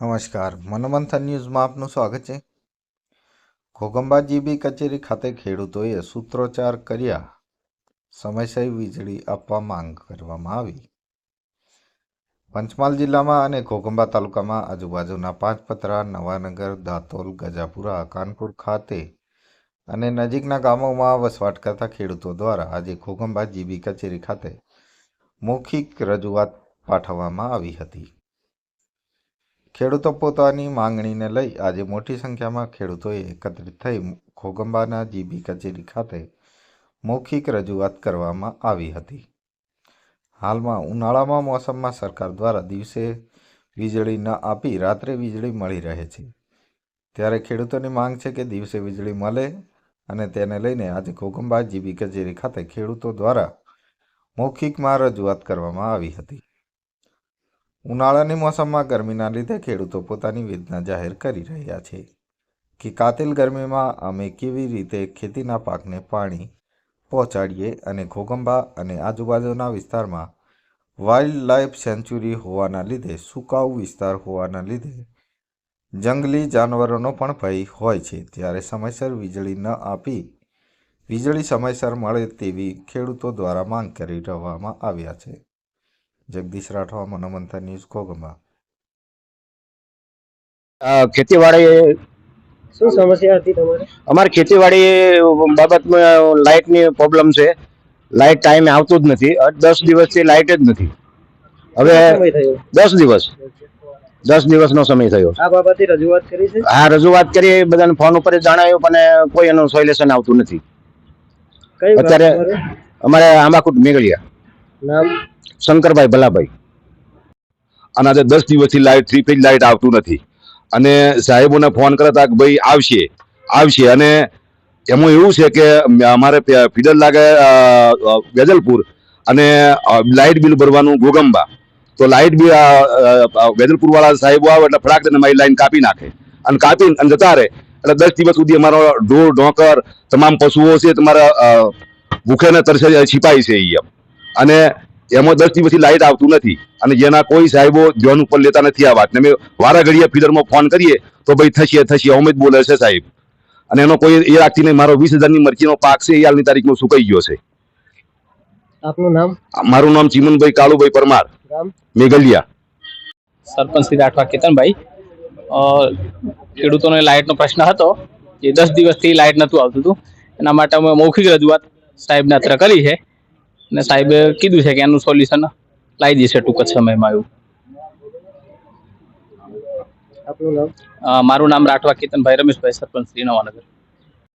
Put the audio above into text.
નમસ્કાર, મનોમંથન ન્યૂઝમાં આપનું સ્વાગત છે। ઘોગંબા જીબી કચેરી ખાતે ખેડૂતોએ સૂત્રોચ્ચાર કર્યા, સમયસર વીજળી આપવા માંગ કરવામાં આવી। પંચમહાલ જિલ્લામાં અને ઘોગંબા તાલુકામાં આજુબાજુના પાંચપતરા, નવાનગર, દાતોલ, ગજાપુરા, કાનપુર ખાતે અને નજીકના ગામોમાં વસવાટ કરતા ખેડૂતો દ્વારા આજે ઘોગંબા જીબી કચેરી ખાતે મૌખિક રજૂઆત પાઠવવામાં આવી હતી। ખેડૂતો પોતાની માંગણીને લઈ આજે મોટી સંખ્યામાં ખેડૂતોએ એકત્રિત થઈ ઘોગંબાના જીબી કચેરી ખાતે મૌખિક રજૂઆત કરવામાં આવી હતી। હાલમાં ઉનાળામાં મોસમમાં સરકાર દ્વારા દિવસે વીજળી ન આપી રાત્રે વીજળી મળી રહે છે, ત્યારે ખેડૂતોની માંગ છે કે દિવસે વીજળી મળે અને તેને લઈને આજે ઘોગંબા જીબી કચેરી ખાતે ખેડૂતો દ્વારા મૌખિકમાં રજૂઆત કરવામાં આવી હતી। ઉનાળાની મોસમમાં ગરમીના લીધે ખેડૂતો પોતાની વેદના જાહેર કરી રહ્યા છે કે કાતિલ ગરમીમાં અમે કેવી રીતે ખેતીના પાકને પાણી પહોંચાડીએ અને ઘોગંબા અને આજુબાજુના વિસ્તારમાં વાઇલ્ડ લાઇફ સેન્ચ્યુરી હોવાના લીધે સુકાઉ વિસ્તાર હોવાના લીધે જંગલી જાનવરોનો પણ ભય હોય છે, ત્યારે સમયસર વીજળી ન આપી વીજળી સમયસર મળે તેવી ખેડૂતો દ્વારા માંગ કરી રહેવામાં આવ્યા છે। જગદીશ રાઠવા, મનોમંથન ન્યૂઝ, ઘોગંબા। ખેતીવાડી શું સમસ્યા હતી તમારે? અમારી ખેતીવાડી બાબતમાં લાઇટની પ્રોબ્લેમ છે। લાઇટ ટાઈમે આવતું જ નથી। 10 દિવસથી લાઇટ જ નથી। હવે 10 દિવસનો સમય થયો। આ બાબતે રજૂઆત કરી છે? હા, રજૂઆત કરી, બધાને ફોન ઉપર જણાવ્યું પણ કોઈ એનું સોલ્યુશન આવતું નથી। અત્યારે અમારે આંબાકુટ મેઘલિયા, નામ શંકરભાઈ ભલાભાઈ। અને આજે 10 દિવસથી લાઇટ 3 ફેઝ લાઇટ આવતું નથી અને સાહેબોને ફોન કરતા કે ભાઈ આવશે અને એમાં એવું છે કે અમારે ફીડર લાગે વેજલપુર અને લાઇટ બિલ ભરવાનું ઘોગંબા, તો લાઇટ બિલ વેજલપુર વાળા સાહેબો આવે એટલે ફટાક દઈને મારી લાઈન કાપી નાખે અને કાપીને જતા રહે। એટલે 10 દિવસ સુધી અમારો ઢોર ઢોકર તમામ પશુઓ છે તમારા ભૂખે ને તરસે છીપાય છે અહીંયા, અને એમાં 10 દિવસથી લાઇટ આવતું નથી અને જેના કોઈ સાહેબો ધ્યાન ઉપર લેતા નથી આ વાતને। અમે વારા ઘડીએ ફીડરમાં ફોન કરીએ તો ભાઈ થશે અમે જ બોલે છે સાહેબ, અને એનો કોઈ એ રાખતી નહીં। મારો 20,000ની મરચીનો પાક છે એ હાલની તારીખમાં સુકાઈ ગયો છે। આપનું નામ? મારું નામ ચીમનભાઈ કાળુભાઈ પરમાર, મેઘલિયા। સરપંચ શ્રી રાઠવા કેતનભાઈ, ખેડૂતોને લાઇટનો પ્રશ્ન હતો જે 10 દિવસથી લાઇટ નહોતું આવતું હતું, એના માટે અમે મૌખિક રજૂઆત સાહેબને અત્યારે કરી છે અને સાહેબે કીધું છે કે એનું સોલ્યુશન લાવી દેશે ટૂંક જ સમયમાં। એવું આપનું નામ? મારું નામ રાઠવા કેતનભાઈ રમેશભાઈ, સરપંચ શ્રી નવાનગર।